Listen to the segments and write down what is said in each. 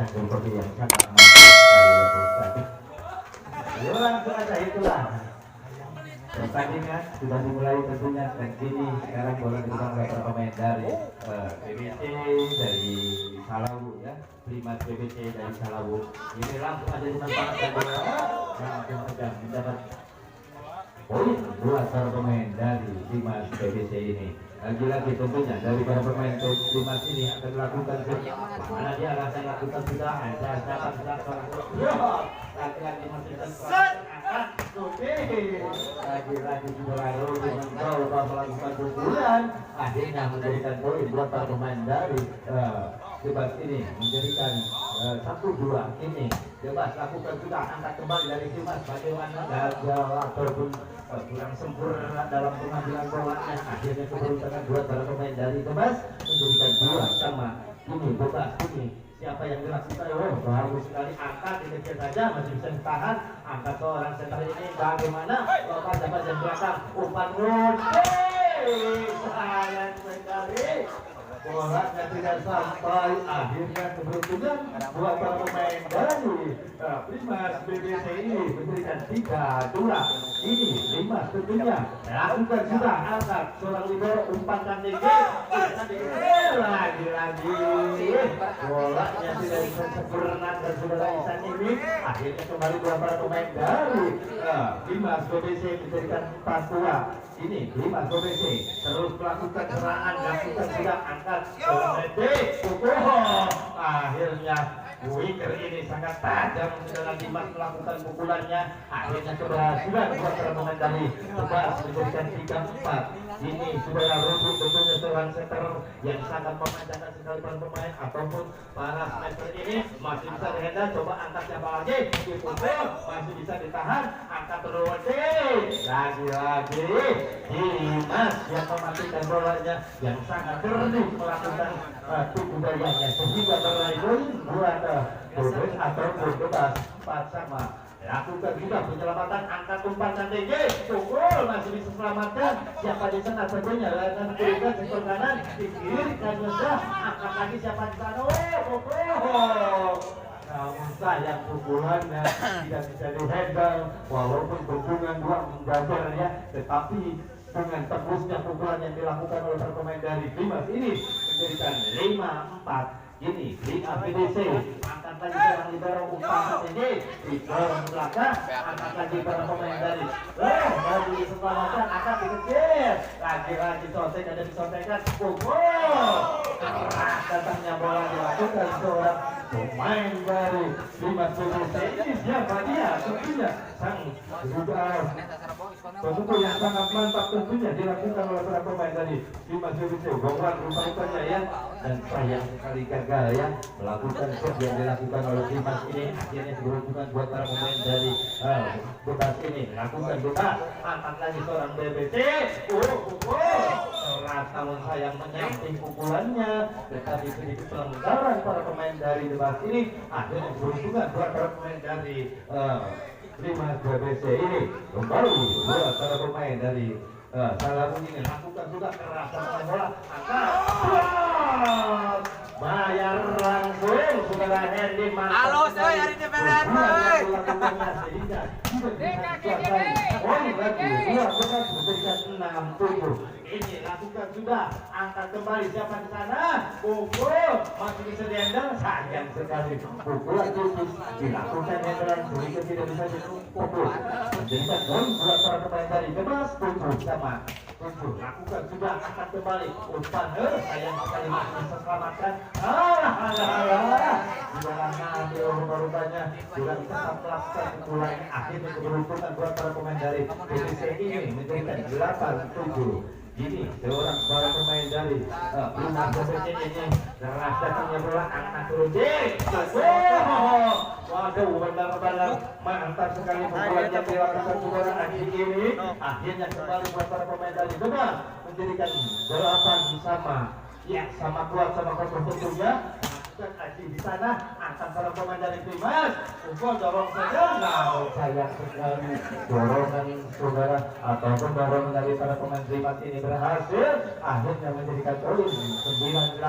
Sanggul kopi yang sangat mantap sekali ya Ustaz. Ayo langsung aja itulah. Pertandingan sudah dimulai tentunya dan kini sekarang bola dipegang oleh para pemain dari BBC dari Salawu ya, Primas BBC dari Salawu. Ini langsung aja dimanfaatkan bola langsung saja mendapat poin buat para pemain dari Primas BBC ini. Lagi-lagi tentunya dari para pemain Primas ini akan melakukan mana dia akan lakukan sudah ada dapat lagi-lagi masih lagi-lagi juga mencoba melakukan pukulan akhirnya menjadikan poin buat para pemain dari Bebas ini menjadikan 1-2 ini Bebas lakukan sudah angkat kembali dari Bebas bagaimana gagal ataupun kurang sempurna dalam pengambilan bolanya akhirnya keberuntungan buat para pemain dari Bebas menjadikan 2 sama ini Bebas ini siapa yang dilakukan bagus sekali angkat dikecil saja masih bisa ditahan angkat seorang center ini bagaimana lepas dapat yang belakang umpan sayang sekali bolanya tidak sampai akhirnya keberuntungan buat para pemain dari Primas BBC ini memberikan 3-2 ini Primas tentunya lakukan sudah angkat seorang libero umpankan tinggi lagi-lagi bolanya tidak bisa sempurna dan saudara Isan ini akhirnya kembali buat para pemain dari Primas BBC memberikan 4-2 ini Primas BBC terus melakukan serangan lakukan sudah angkat akhirnya winger ini sangat tajam setelah Dimas melakukan pukulannya akhirnya keberhasilan buat para pemain dari Bebas menjadikan 3-4 ini sudah rubuh tentunya seorang center yang sangat memanjakan sekali para pemain ataupun para sniper ini masih bisa dihendal coba angkat siapa lagi dipukul masih bisa ditahan angkat terus lagi-lagi Dimas yang mematikan bolanya yang sangat jernih melakukan tubuh dayanya sehingga meraih poin buat Bebas ataupun Bebas 4 sama lakukan juga penyelamatan angkat umpan tinggi pukul masih bisa selamatkan siapa di sana tentunya dengan berikan sektor kanan di kiri dan sudah angkat lagi siapa di sana pukul namun sayang pukulannya tidak bisa dihandle walaupun hubungan dua membajarnya tetapi dengan tembusnya pukulan yang dilakukan oleh para pemain dari Primas ini menjadikan 5-4 ini Primas BBC angkat lagi seorang libero umpan ini didorong belakang angkat lagi para pemain dari dari diselamatkan angkat dikecil lagi-lagi sotek ada disontekan pukul keras datangnya bola dilakukan seorang pemain dari Primas BBC ini siapa dia tentunya sang pemukul yang sangat mantap tentunya dilakukan oleh para pemain dari Primas BBC bongkar rupa-rupanya ya dan sayang sekali gagal ya melakukan shot yang dilakukan oleh Primas ini akhirnya keberuntungan buat para pemain dari Bebas ini lakukan Bebas angkat lagi seorang BBC keras namun sayang menyamping pukulannya tetapi sedikit pelanggaran para pemain dari Bebas ini akhirnya keberuntungan buat para pemain dari Primas BBC ini kembali buat para pemain dari Salawu ini lakukan juga kerasan bola angkat bayar langsung saudara Hendy halo saya hari ini benar sehingga ini lakukan sudah angkat kembali siapa di sana pukul masih bisa dihandle sayang sekali pukulan khusus dilakukan handalan sedikit tidak bisa dipukul menjadikan gol buat para pemain dari Bebas 7 sama 7 lakukan sudah angkat kembali umpan sayang sekali masih bisa selamatkan di dalam ngambil rupa-rupanya sudah tetap melakukan pukulan akhirnya keberuntungan buat para pemain dari BBC ini menjadikan 8-7 ini seorang para pemain dari Primas BBC ini keras datangnya bola angkat turun waduh benar-benar mantap sekali pukulan yang dilakukan saudara Adi ini akhirnya kembali buat para pemain dari Bebas menjadikan 8 sama ya sama kuat sama kotor tentunya Aji di sana angkat para pemain dari Primas pukul dorong saja sayang sekali dorongan saudara ataupun dorongan dari dari para pemain Rimas ini berhasil akhirnya menjadikan poin 9-8.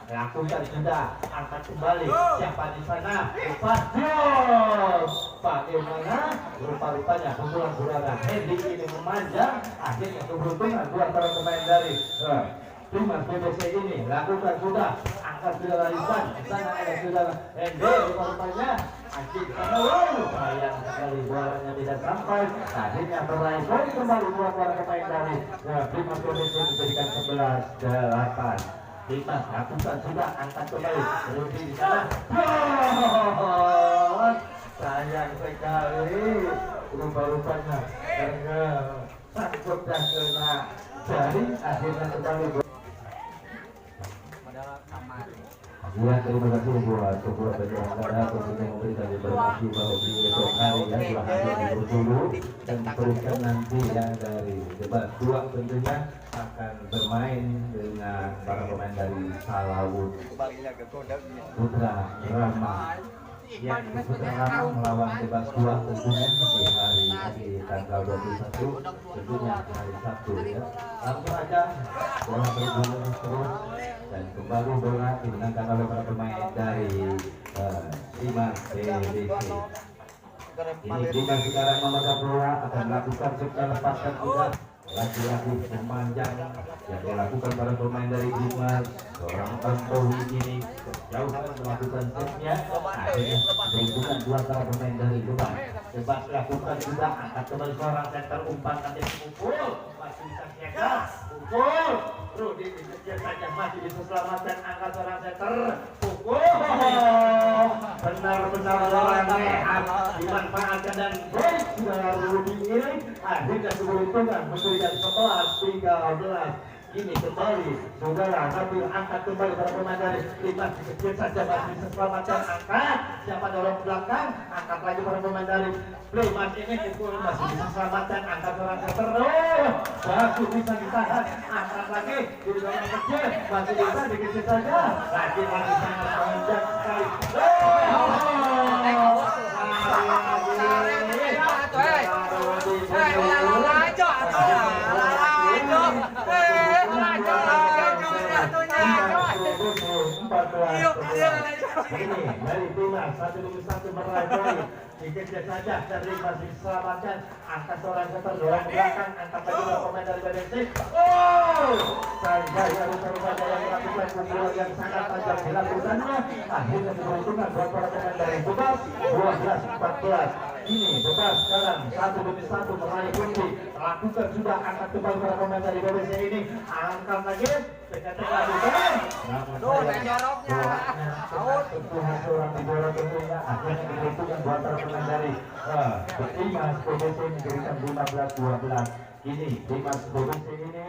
Lakukan sudah, angkat kembali siapa di sana? Fadil. Bagaimana? Rupa-rupanya pukulan udara Hedi ini memanjang, akhirnya keberuntungan buat para pemain dari Rimas BBC ini. Lakukan sudah, angkat sudah larisan di sana ada saudara Hedi. Rupa-rupanya Anjing sayang sekali bolanya tidak sampai. Akhirnya meraih poin kembali buat para pemain dari Rimas BBC menjadikan 11-8. Rimas lakukan sudah, angkat kembali Rudi di sana. Sayang sekali rupa-rupanya karena sangkut dan kena jari akhirnya kembali. Ya, terima kasih buat sebuah penyelenggara tentunya memberikan informasi bahwa di esok hari yang telah hadir bersulu dan teruskan nanti yang dari debat 2 tentunya akan bermain dengan para pemain dari Salawut Putra Rama. Ya, Putra Rama melawan debat 2 tentunya di tanggal 21 tentunya hari Sabtu ya. Langsung aja bola bergulir terus dan kembali bola dimenangkan oleh para pemain dari Rimas BBC. Ini Rimas sekarang memegang bola akan melakukan setelah lepaskan bola lagi-lagi memanjang yang dilakukan para pemain dari Rimas. Seorang Tantowi ini jauh melakukan setnya, akhirnya berhubungan dua para pemain dari Rimas. Coba lakukan juga, angkat kembali seorang center umpan nanti pukul masih bisa siaga pukul. Rudi dikejar saja masih bisa selamatkan, angkat seorang center pukul. Benar-benar orang rehat dimanfaatkan dan baik sudah Rudi ini akhirnya keberuntungan memberikan 11-13. Ini kembali saudara Nabil angkat kembali para pemain dari Rimas dikecil saja masih bisa selamatkan, angkat siapa dorong belakang, angkat lagi para pemain dari Rimas ini pukul masih bisa selamatkan, angkat orang terus bagus bisa ditahan, angkat lagi di dorong kecil masih bisa dikecil saja lagi masih sangat panjang sekali. Ini dari Rimas 1-1 meraih poin. Dikejar saja dari masih diselamatkan, angkat seorang setor dorong belakang, angkat lagi pemain dari BBC. Saja yang rupanya yang melakukan pukulan yang sangat tajam dilakukannya, akhirnya keberuntungan buat para pemain dari Bebas 12-14. Ini Bebas sekarang 1-1 meraih kunci. Lakukan sudah, angkat kembali para pemain dari BBC ini, angkat lagi dekat-dekat lakukan. Tentunya seorang di bola tentunya akhirnya keberuntungan buat para pemain dari Rimas BBC memberikan 15-12. Ini Rimas BBC ini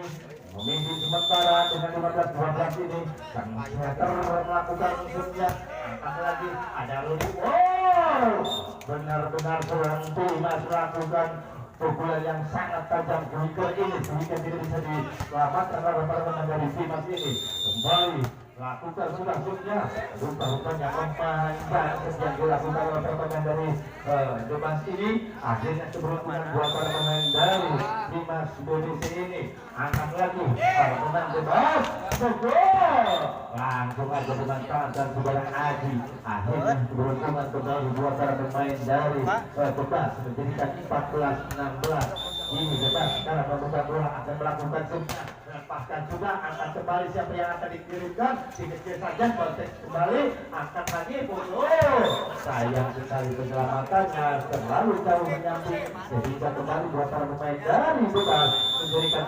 memimpin sementara dengan 15-12 ini. Sang setter melakukan unsurnya, angkat lagi ada Rudi. Benar-benar seorang Rimas melakukan pukulan yang sangat tajam Buiker ini sehingga tidak bisa diselamatkan oleh para pemain dari Rimas ini. Kembali lakukan sudah shootnya, rupa-rupanya memanjang yang dilakukan oleh para pemain dari Rimas ini. Akhirnya keberuntungan buat para pemain dari Rimas BBC ini. Angkat lagi para pemain Bebas, gol langsung aja dengan tangan sebarang Aji. Akhirnya keberuntungan kembali buat para pemain dari Bebas menjadikan 14-16. Ini Bebas sekarang membuka bola akan melakukan shootnya, lepaskan juga, angkat kembali siapa yang akan dikirimkan, dikecil saja, kontes kembali, angkat lagi, sayang sekali penyelamatannya terlalu jauh menyambung sehingga kembali buat para pemain dari Bebas menjadikan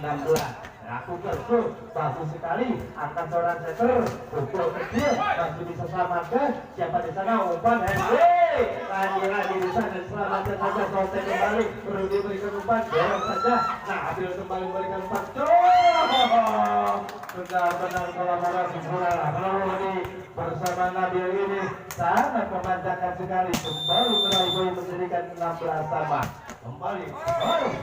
15-16. Lakukan shoot, bagus sekali, angkat seorang setter, pukul kecil, masih bisa selamatkan, siapa di sana, umpan Henry, lagi-lagi di sana, selamatkan saja, kontes kembali, Rudi berikan umpan, dorong saja, nah Abil kembali memberikan umpan, benar-benar kolaborasi bola, Rudi bersama Nabil ini sangat memanjakan sekali, kembali meraih menjadikan 16-sama. Kembali,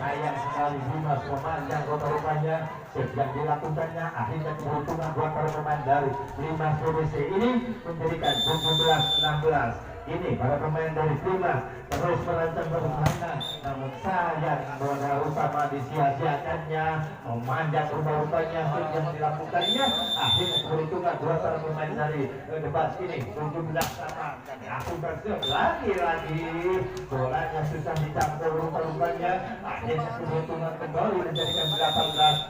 sayang sekali Rimas memanjang rupa-rupanya yang dilakukannya, akhirnya keberuntungan buat para pemain dari Rimas BBC ini menjadikan 17-16. Ini para pemain dari Prima terus merancang permainan, namun sayang bola utama disia-siakannya, memanjang rumah-rumahnya yang dilakukannya. Akhirnya keberuntungan dua para pemain dari Debas ini 17 sama. Lakukan lagi-lagi bolanya susah dicampur rumah-rumahnya. Akhirnya keberuntungan kembali menjadikan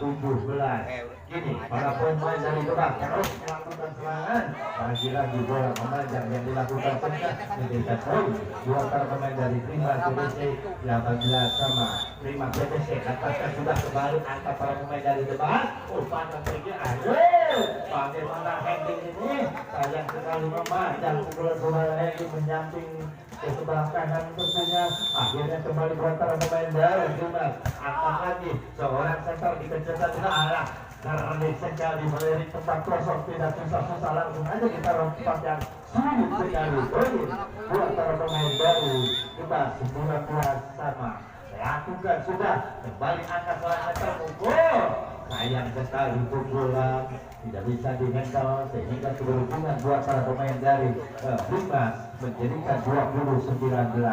18-17. Ini para pemain dari Debas terus melakukan serangan. Lagi-lagi bola memanjang yang dilakukan menjadikan poin dua para pemain dari Prima BBC 18 sama. Prima BBC dapatkan sudah kembali angka para pemain dari Debas. Umpan pergi, ayo bagaimana handling ini, sayang sekali memanjang pukulan bola handling menyamping ke sebelah kanan tentunya. Akhirnya kembali dua para pemain dari Debas. Angkat lagi seorang center dikejar ke arah Terlik sekali melirik tempat kosong, tidak susah-susah, langsung aja kita tempat yang sulit sekali. Buat para pemain baru kita 19 sama. Lakukan sudah kembali angkat serangan terpukul. Sayang sekali pukulan tidak bisa dihandle sehingga keberuntungan buat para pemain dari Prima menjadikan 20-19.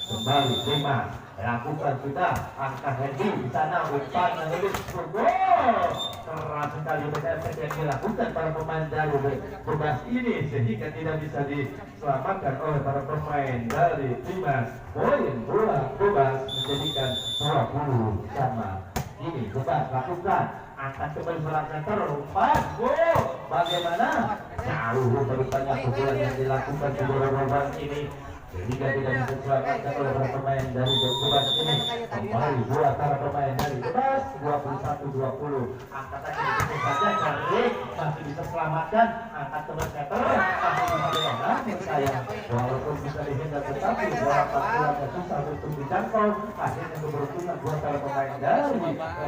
Kembali Prima lakukan sudah angka hendi di sana, umpan menurut gol keras sekali berefek yang dilakukan para pemain dari Debas ini sehingga tidak bisa diselamatkan oleh para pemain dari Prima. Poin bola Debas menjadikan 20 sama. Ini Debas lakukan angkat kembali serangan terumpan gol. Bagaimana jauh bertanya pukulan yang dilakukan di bola ini sehingga tidak bisa diselamatkan oleh para pemain dari Debas ini. Kembali dua para pemain dari Debas 21-20. Angkat lagi itu saja dari masih bisa selamatkan, angkat teman meter masih bisa dilakukan. Sayang walaupun bisa dihindar tetapi bola pukulannya susah untuk dijangkau. Akhirnya keberuntungan dua para pemain dari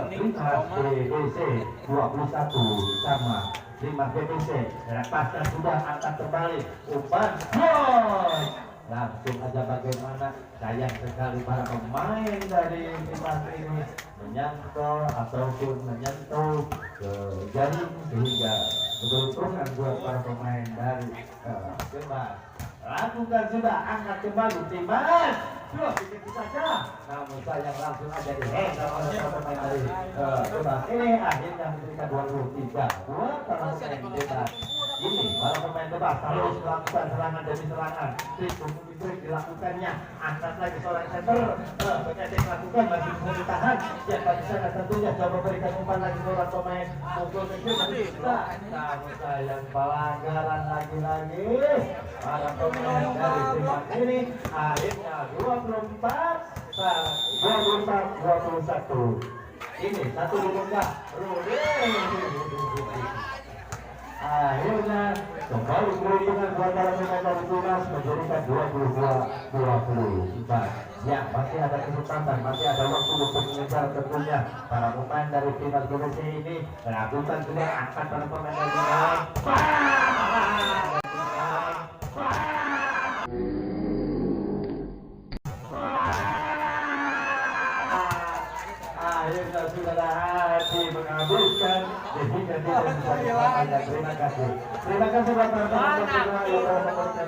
Prima BBC 21 sama. Prima BBC lepaskan sudah, angkat kembali umpan gol. Langsung aja bagaimana sayang sekali para pemain dari Debas ini menyangkut ataupun menyentuh ke jaring sehingga keberuntungan buat para pemain dari Debas. Lakukan sudah, angkat kembali Debas. Dua sedikit saja, namun sayang langsung aja dihendal oleh para pemain dari Debas ini. Akhirnya memberikan 23 buat para pemain Debas. Ini para pemain Debas terus melakukan serangan demi serangan. Trik dilakukannya, angkat lagi seorang center, Beketik lakukan masih bisa ditahan. Siapa di sana tentunya coba berikan umpan lagi seorang pemain mukul kecil masih bisa. Namun sayang pelanggaran lagi-lagi para pemain dari Debas ini. Akhirnya 21. Ini satu dibuka Rudi. Akhirnya kembali keberuntungan buat para pemain dari Debas menjadikan 22-24. Ya, masih ada kesempatan, masih ada waktu untuk mengejar tentunya para pemain dari Prima BBC ini melakukan sudah angkat para pemain dari Debas. Akhirnya sudah hati mengabulkan sehingga tidak bisa diselamatkan. Terima kasih buat para pemain yang memberikan